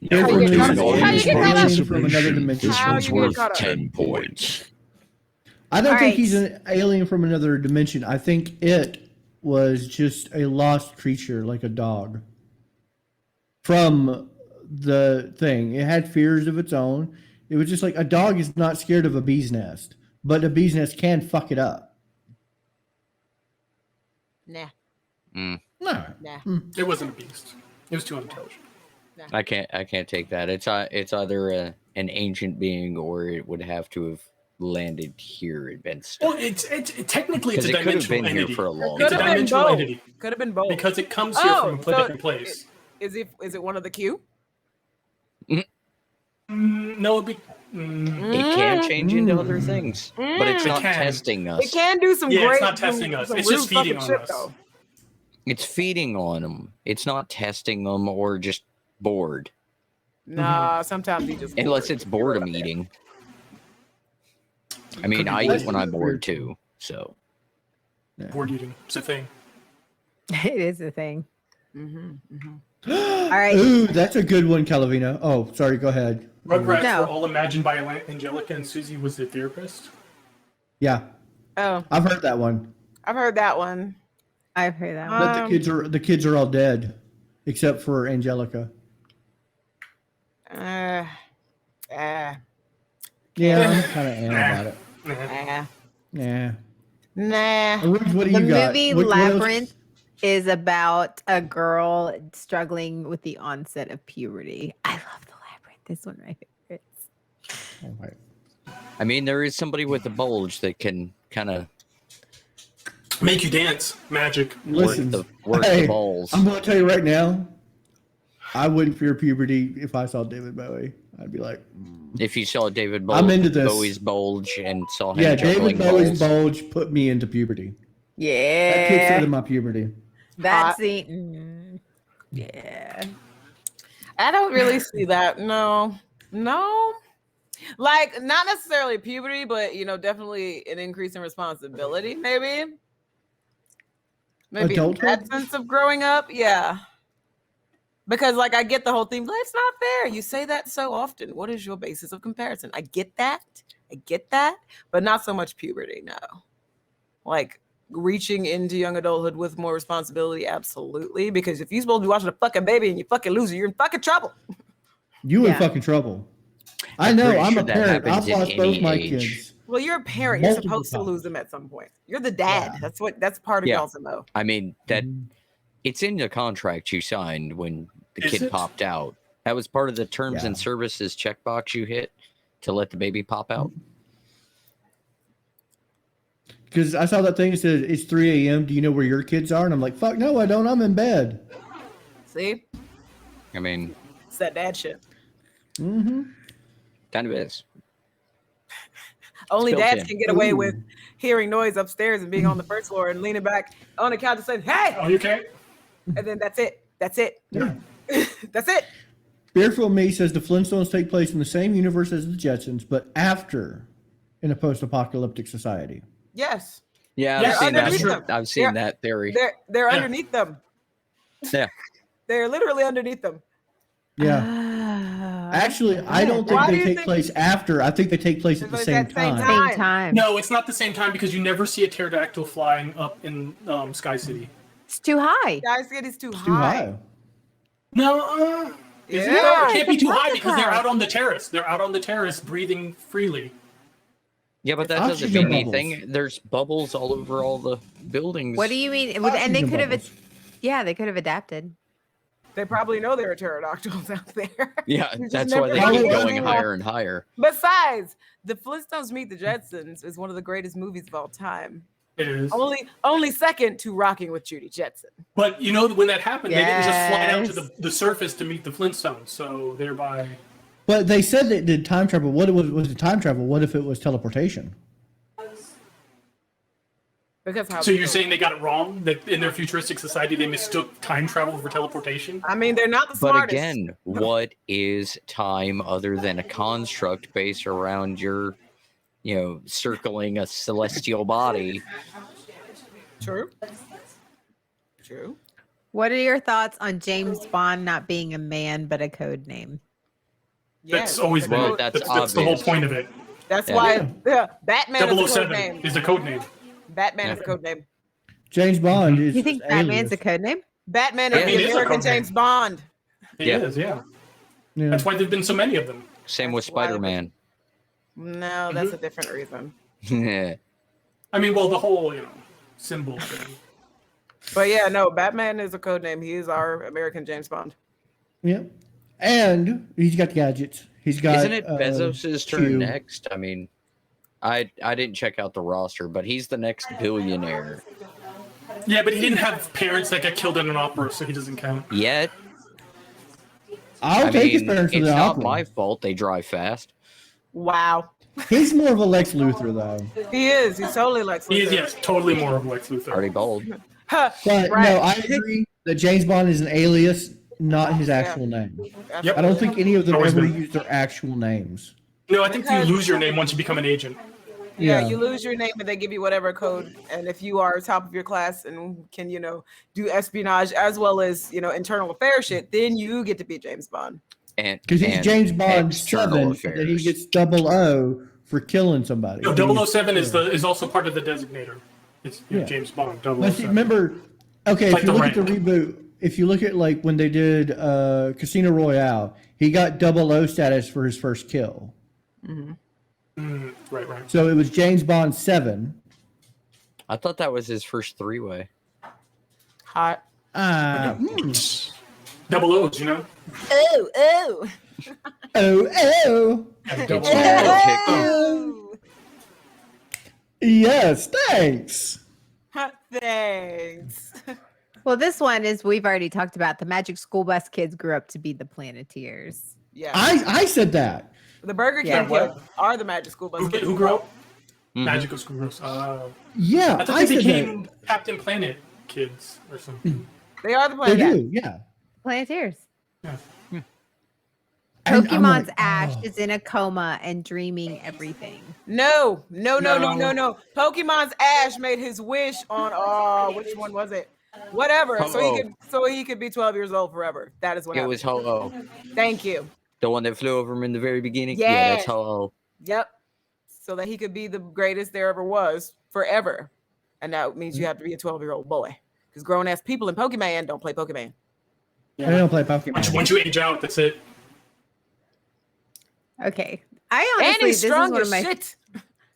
Never How you get do caught an up? How you audience get caught up? Alien from another participation. dimension. This How one's you get worth caught up? 10 points. I don't All think right. he's an alien from another dimension. I think it was just a lost creature, like a dog. From the thing, it had fears of its own. It was just like a dog is not scared of a bee's nest, but a bee's nest can fuck it up. Nah. No. Nah. It wasn't a beast. It was too unintelligent. I can't take that. It's either an ancient being or it would have to have landed here and been stuck. Well, it's technically it's Because a it could have dimensional been here entity. for a long It's a Could have time. been dimensional both. entity Could have been both. because it comes here from a different place. Is it one of the Q? No, It can change into other things, but it's It not can. testing us. It can do some Yeah, great. it's not testing us. some It's just rude feeding fucking on shit, us. though. It's feeding on them. It's not testing them or just bored. Nah, sometimes he just. Unless it's boredom eating. I mean, I eat when I'm bored too. So board eating. It's a thing. It is a thing. Mm-hmm. All right. Ooh, that's a good one, Calavina. Oh, sorry, go ahead. Rugrats No. were all imagined by Angelica, and Susie was the therapist. Yeah, Oh, I've heard that one. I've heard that one. I've heard that one. But the kids are all dead, except for Angelica. Uh, Yeah, I'm kind of about it. nah. Yeah. Nah. Arug, what do The you got? movie What else? Labyrinth is about a girl struggling with the onset of puberty. I love the Labyrinth. This one, my favorites. Oh, right. I mean, there is somebody with a bulge that can kind of Make you dance. Magic. Listen, work hey, the balls. I'm going to tell you right now, I wouldn't fear puberty if I saw David Bowie. I'd be like, If you saw David I'm into this. Bowie's bulge and saw him yeah, juggling David Bowie's balls, bulge put me into puberty. That Yeah. kickstarted my puberty. That's the. Yeah. I don't really see that. No. Like, not necessarily puberty, but definitely an increase in responsibility, maybe. Maybe Adulthood? that sense of growing up, yeah. Because, like, I get the whole thing, but it's not fair. You say that so often. What is your basis of comparison? I get that, but not so much puberty, no. Like, reaching into young adulthood with more responsibility, absolutely. Because if you're supposed to be watching a fucking baby and you fucking lose it, you're in fucking trouble. You in Yeah. fucking trouble. I know. pretty I'm sure a that parent. happens I've in lost any both my age. kids. Well, you're a parent. You're Multiple supposed to times. lose them at some point. You're the dad. Yeah. That's part of Yeah. y'all's MO. I mean, that it's in the contract you signed when the Is kid it? popped out. That was part of the terms Yeah. and services checkbox you hit to let the baby pop out. Because I saw that thing that said, it's 3 a.m. Do you know where your kids are? And I'm like, fuck, no, I don't. I'm in bed. See? I mean, It's that dad shit. Mm-hmm. kind of is. Only built dads in. can get away Ooh. with hearing noise upstairs and being on the first floor and leaning back on the couch and saying, hey! Are you okay? And then that's it. That's it. Yeah. That's it. Fearful Me says the Flintstones take place in the same universe as the Jetsons, but after in a post-apocalyptic society. Yes. Yeah, Yeah, I've seen underneath that. them. I've seen that theory. They're Yeah. underneath them. Yeah. They're literally underneath them. Yeah. Ah, Actually, I don't think Why do they you take think- place after. I think they take place at the It's same at the same time. same time. No, it's not the same time because you never see a pterodactyl flying up in Sky City. It's too high. Guys, it is too It's high. too high. No, is it? Yeah. No, it can't be it's too above high the because they're clouds. out on the terrace. They're out on the terrace breathing freely. Yeah, but that doesn't Oxygen mean bubbles. anything. There's bubbles all over all the buildings. What do you mean? And they Oxygen could have. bubbles. Yeah, they could have adapted. They probably know there are pterodactyls out there. Yeah, You just that's why never they know keep what's going going higher on. and higher. Besides, The Flintstones Meet the Jetsons is one of the greatest movies of all time. It is. Only second to Rocking with Judy Jetson. But you know, when that happened, they didn't just fly down to Yes. the surface to meet the Flintstones. So thereby, But they said they did time travel. What was the time travel? What if it was teleportation? Because how so you're saying they got it wrong? That in their futuristic society, they mistook time travel for teleportation? I mean, they're not the But smartest. again, what is time other than a construct based around your, circling a celestial body? True. What are your thoughts on James Bond not being a man but a code name? That's always been. Well, that's that's the whole obvious. point of it. That's Yeah. why Batman is a code 007 name. is the code name. Batman is a code name. James Bond is. You think just Batman's alias. a code name? Batman is Yeah, the it is a American code name. James Bond. It Yeah. is, yeah. Yeah. That's why there've been so many of them. Same with That's why- Spider-Man. No, that's a different reason. Yeah. I mean, well, the whole symbol thing. But yeah, no, Batman is a code name. He is our American James Bond. Yeah. And he's got the gadgets. He's got. Isn't it Bezos' turn Q. next? I mean, I didn't check out the roster, but he's the next billionaire. Yeah, but he didn't have parents that got killed in an opera, so he doesn't count. Yet, I'll take his parents to it's the not opera. my fault they drive fast. Wow. He's more of a Lex Luthor, though. He is. He's totally like He is, yes, totally more of Lex Luthor. Already bold. Huh, But right. no, I agree that James Bond is an alias, not his actual name. Yep. I don't think any of them Always ever been. use their actual names. No, I think you lose your name once you become an agent. Yeah, Yeah. you lose your name and they give you whatever code. And if you are top of your class and can, do espionage as well as, internal affairs shit, then you get to be James Bond. And Because he's and James Bond external 7, and then he affairs. gets 00 for killing somebody. No, 007 is also part of the designator. It's Yeah. James Bond. But 007. see, remember, okay, Like if you the look at the rank. reboot, if you look at like when they did Casino Royale, he got 00 status for his first kill. Right. So it was James Bond 7. I thought that was his first three-way. Hot. Double O's, you know? Oh. Oh. And double Oh. Yes, thanks. Thanks. Well, this one is we've already talked about. The Magic School Bus kids grew up to be the Planeteers. Yeah. I said that. The Burger King Yeah. kids are the Magic School Bus kids. Who grew up? Mhm. Magical Schoolgirls. Yeah, I thought I they said became that. Captain Planet kids or something. They are the They Planet. do, yeah. Planeteers. And I'm Pokemon's like, Ash oh. is in a coma and dreaming everything. No. No. Pokemon's Ash made his wish on which one was it? Whatever. So he could be 12 years old forever. That is what It happened. was Ho-Oh, Thank you. the one that flew over him in the very beginning. Yes. Yeah, that's Ho-Oh. Yep. So that he could be the greatest there ever was forever. And that means you have to be a 12-year-old boy. Because grown ass people in Pokemon don't play Pokemon. I don't play Pokemon. Once you age out, that's it. Okay. I And honestly, he's this is strong one as of my shit.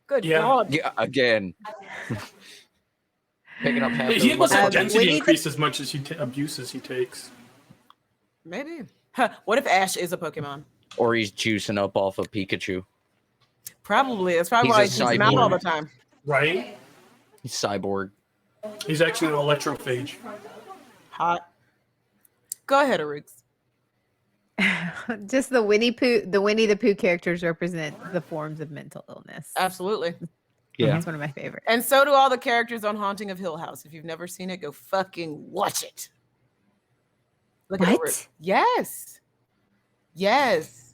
Good Yeah. God. Yeah, again. Picking up half He of must have we density need to- increase as much as he abuses he takes. Maybe. Huh. What if Ash is a Pokemon? Or he's juicing up off of Pikachu. Probably. That's probably He's why a he keeps him out cyborg. all the time. Right? He's cyborg. He's actually an electrophage. Hot. Go ahead, Arix. just the Winnie the Pooh characters represent the forms of mental illness. Absolutely. Yeah. That's one of my favorites. And so do all the characters on Haunting of Hill House. If you've never seen it, go fucking watch it. Look at What? it. Yes. Yes.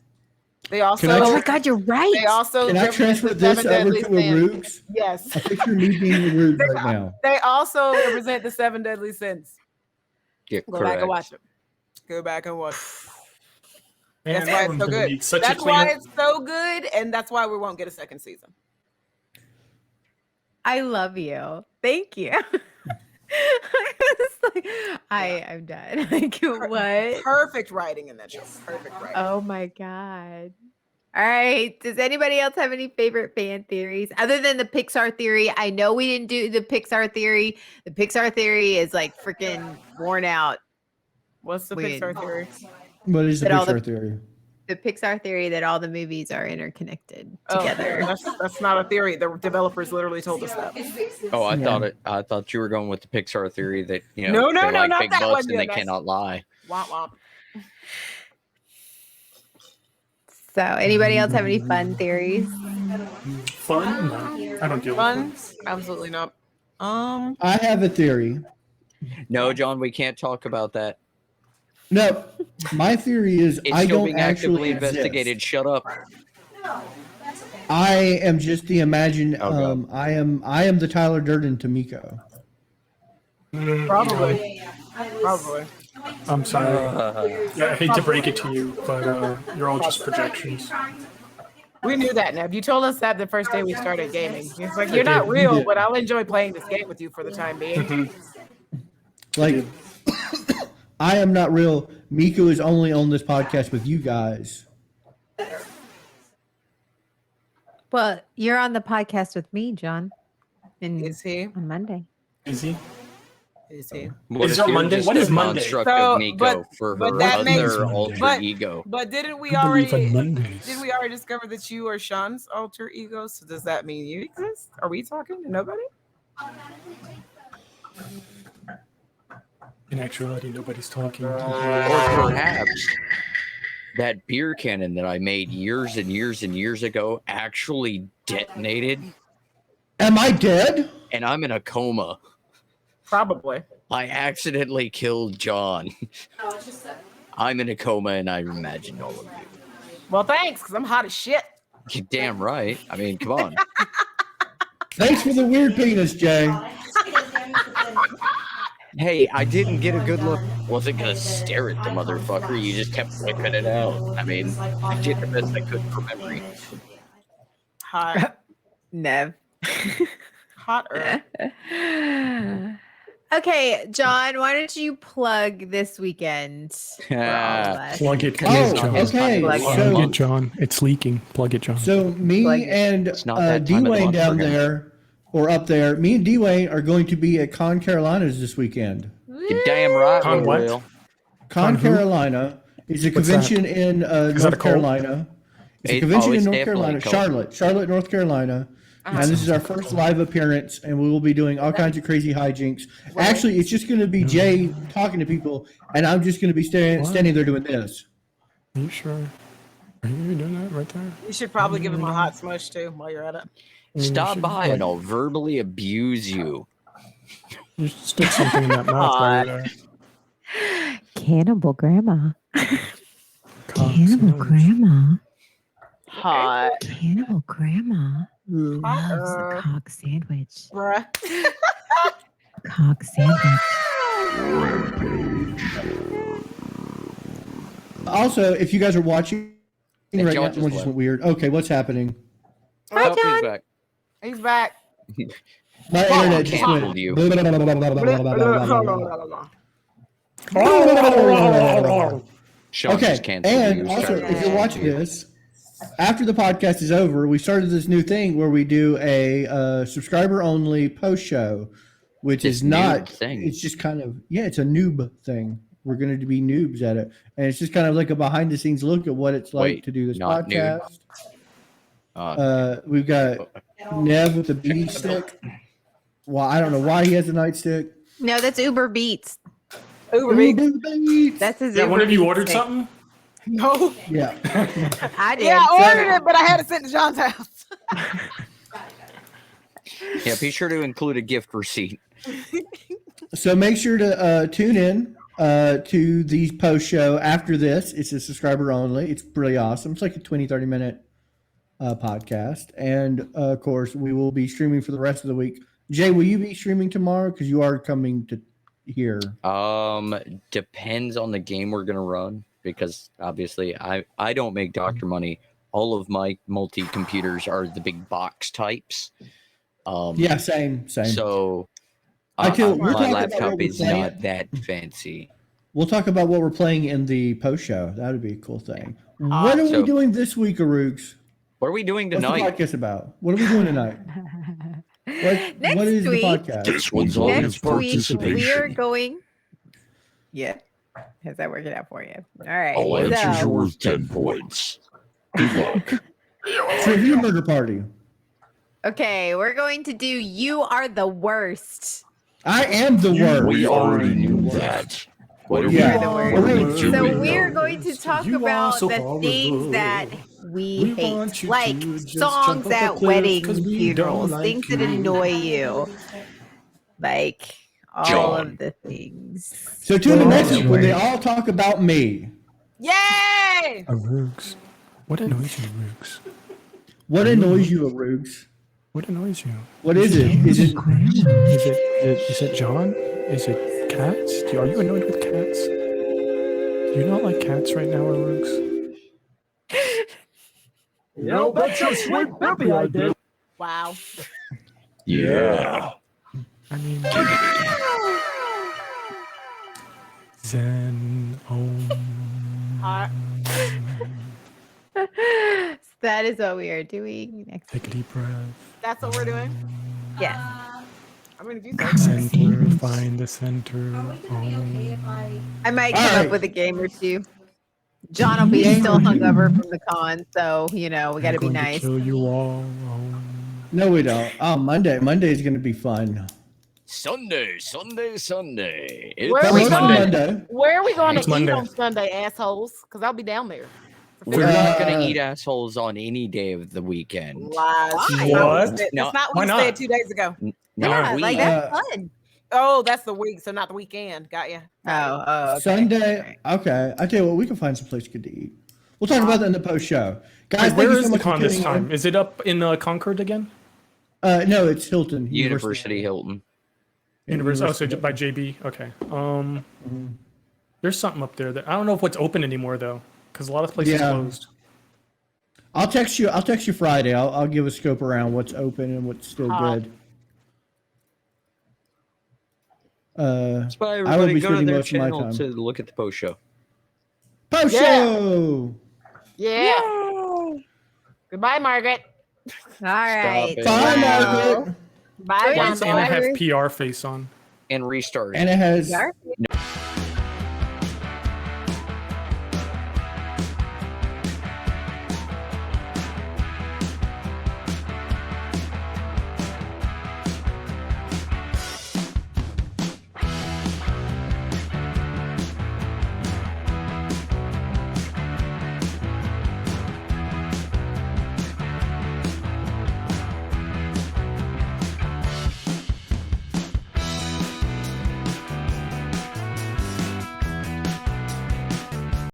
They also Can I Oh my God, you're right. they also Can I represent transfer the this seven over deadly to sins. Arooks? Yes. I picture me being the Rooks right now. They also represent the seven deadly sins. Yeah, Go back correct. and watch them. Go back and watch. Man, That's that why it's one's so gonna good. be such That's a why cleanup. it's so good, and that's why we won't get a second season. I love you. Thank you. It's like, I'm done. Like what? Perfect writing in that show. Perfect writing. Oh my God. All right. Does anybody else have any favorite fan theories other than the Pixar theory? I know we didn't do the Pixar theory. The Pixar theory is like freaking worn out. What's the Weird. Pixar theory? What is the But all the- Pixar theory? The Pixar theory that all the movies are interconnected Oh, together. that's not a theory. The developers literally told us that. Oh, I Yeah. thought you were going with the Pixar theory that No, they like not big that butts one, and they yeah, cannot lie. Womp womp. So, anybody else have any fun theories? Fun? No, I don't deal with Fun? fun. Absolutely not. I have a theory. No, John, we can't talk about that. No, my theory is It's I still don't being actually actively investigated. exist. Shut up. I am just the imagined. Oh, God. I am the Tyler Durden to Miko. Probably. Probably. I'm sorry. Yeah, I hate to break it to you, but you're all just projections. We knew that, Neb. You told us that the first day we started gaming. It's like, you're not real, but I'll enjoy playing this game with you for the time being. Like, I am not real. Miko is only on this podcast with you guys. Well, you're on the podcast with me, John. Is he? On Monday. Is he? Is he? What Is if it you're Monday? just What a is Monday? construct So, of Nico but- for but her that makes- other alter but- ego? But didn't we I believe already in Mondays. did we already discover that you are Sean's alter ego? So does that mean you exist? Are we talking to nobody? In actuality, nobody's talking. Or perhaps that beer cannon that I made years and years and years ago actually detonated, Am I dead? and I'm in a coma. Probably. I accidentally killed John. I'm in a coma, and I imagined all of you. Well, thanks, because I'm hot as shit. You're damn right. I mean, come on. Thanks for the weird penis, Jay. Hey, I didn't get a good look. Wasn't gonna stare at the motherfucker. You just kept whipping it out. I mean, I did the best I could for memory. Hot. Nev. Hotter. Okay, John, why don't you plug this weekend for all of us? Plug it, Oh, John. okay. Plug Plug So, it, John. It's leaking. Plug it, John. so me Plug it. and It's not that time of the Dwayne month down for him. there, or up there, me and Dwayne are going to be at Con Carolinas this weekend. You're damn right. Con we what? will. Con who? Carolina is a What's that? convention in that a North cult? Carolina. It's a It- convention oh, in it's North definitely Carolina, a cult. Charlotte, North Carolina. And this is our first live appearance, and we will be doing all kinds of crazy hijinks. Actually, it's just going to be Jay talking to people, and I'm just going to be standing there doing this. Are you sure? Are you doing that right there? You should probably give him a hot smush too while you're at it. Stop by and I'll verbally abuse you. You should stick something in that mouth while you're there. Cannibal Grandma. Cock Cannibal sandwich. Grandma. Hot. Cannibal Grandma loves Uh-uh. a cock sandwich. Bruh. Cock sandwich. Also, if you guys are watching Hey, right John now, just one just left. went weird. Okay, what's happening? Hi, Oh, John. he's back. He's back. My Oh, internet just canceled went. you. Sean Okay, just canceled you. and also, if you're watching this, after the podcast is over, we started this new thing where we do a subscriber-only post show, which This is not. noob thing. It's just kind of it's a noob thing. We're going to be noobs at it, and it's just kind of like a behind-the-scenes look at what it's like Wait, to do this not nude? podcast. We've got Nev with the B stick. Well, I don't know why he has a nightstick. No, that's Uber Beats. Uber Eats. Beats. That's his Yeah, Uber one of you Beats ordered thing. something? No. Yeah. I did. Yeah, I So- ordered it, but I had to send it to John's house. Yeah, be sure to include a gift receipt. So make sure to tune in to the post show after this. It's a subscriber only. It's really awesome. It's like a 20-30 minute podcast. And of course, we will be streaming for the rest of the week. Jay, will you be streaming tomorrow? Because you are coming to here. Depends on the game we're gonna run, because obviously I don't make doctor money. All of my multi-computers are the big box types. Yeah, same. So I tell- we'll talk my about what laptop we're is playing. not that fancy. We'll talk about what we're playing in the post show. That would be a cool thing. What are we So- doing this week, Aroogs? What are we doing What's tonight? the podcast about? What are we doing tonight? Next what is week, the podcast? This one's on next week we are going. Yeah. How's that working out for you? All right. All answers are So, worth 10 points. Good luck. Trivia murder party. okay, we're going to do You Are the Worst. I am the worst. We already knew that. What are Yeah. You're the we worst. doing? So we're going to talk You are about so the things horrible. that we want hate, you like to just songs jump off a at cliff 'cause weddings, we don't funerals, like things that you. annoy you, like all John. of the things. So tune in next Oh, week when they wait. all talk about me. Yay! Aroogs. What annoys you, Aroogs? What annoys you, Aroogs? What annoys you? What is it? Is it? Is it John? Is it cats? Are you annoyed with cats? Do you not like cats right now, Aroogs? You bet your sweet baby I did. Wow. Yeah. I mean, Zen. Hot. That is what we are doing next. Take a deep breath. That's what we're doing. Yes. I mean, if you say Center. Find the center. Are we gonna be okay if I might All come right. up with a game or two. John will be still hungover from the con, so we got to be nice. Kill you all. No, we don't. Oh, Monday. Monday is going to be fun. Sunday. It's Where are That we was going? Monday. Where are we going to It's eat Monday. on Sunday, assholes? Because I'll be down there. We're not Uh, gonna eat assholes on any day of the weekend. Lies. Why? What? That's No, not why what you not? said 2 days ago. Yeah, we, like that's fun. Oh, that's the week, so not the weekend. Got you. Oh, okay. Sunday. Okay. I tell you what, we can find some place good to eat. We'll talk about that in the post show. Guys, Where thank you is so the much for con this tuning time? in. Is it up in Concord again? No, it's Hilton University Hilton. University. Oh, so by JB. Okay. There's something up there that I don't know if what's open anymore though, because a lot of places Yeah. closed. I'll text you Friday. I'll give a scope around what's open and what's still good. That's why I will everybody be go to spending their most of my channel time. to look at the post show. Post show. Yeah. Goodbye, Margaret. All right. it. Bye, Well, Margaret. Bye, Why John does Anna Boy. have PR face on? And restart. And it has. Dark.